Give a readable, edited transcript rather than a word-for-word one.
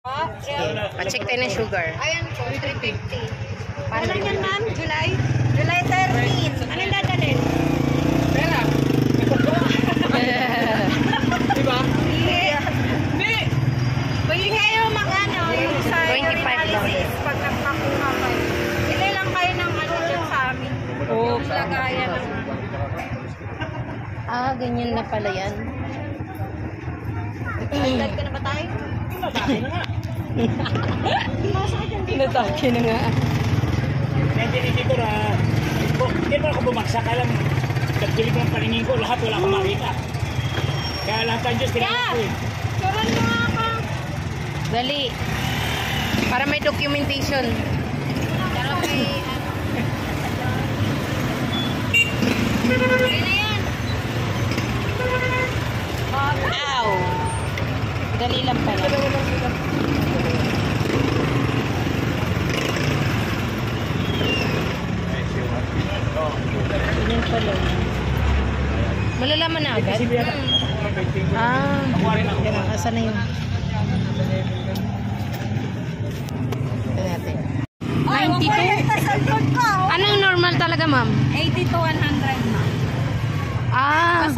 Sige, pa-check tayo ng sugar. Ayan po, 350. Paano Ano yan, yun? ma'am? July 13. Anong dadalhin? Pera. Diba? Hindi. Pwede kayo mag-ano, yung sa 25 analysis pag nagpakuha kayo. Bili lang kayo ng ano dyan sa amin. Oo. Yung lagayan ng... Ah, ganyan na pala yan. Dagdag ka na ba tayo? Matake na nga. Pinatake na nga. Nandito na. Hindi pa ako bumagsak. Alam, nagkilig ng paningin ko. Lahat wala akong makita. Kaya lahat ang Diyos kailangan ko eh. Suran mo nga ka. Dali. Para may documentation. Pero may ano. Bili na yan. Ow! Dali lang pala. Ganyan pala. Malalaman na agad? Ah, yan. Asa na yun? Ito natin. 92? Anong normal talaga, ma'am? 80 to 100 na. Ah,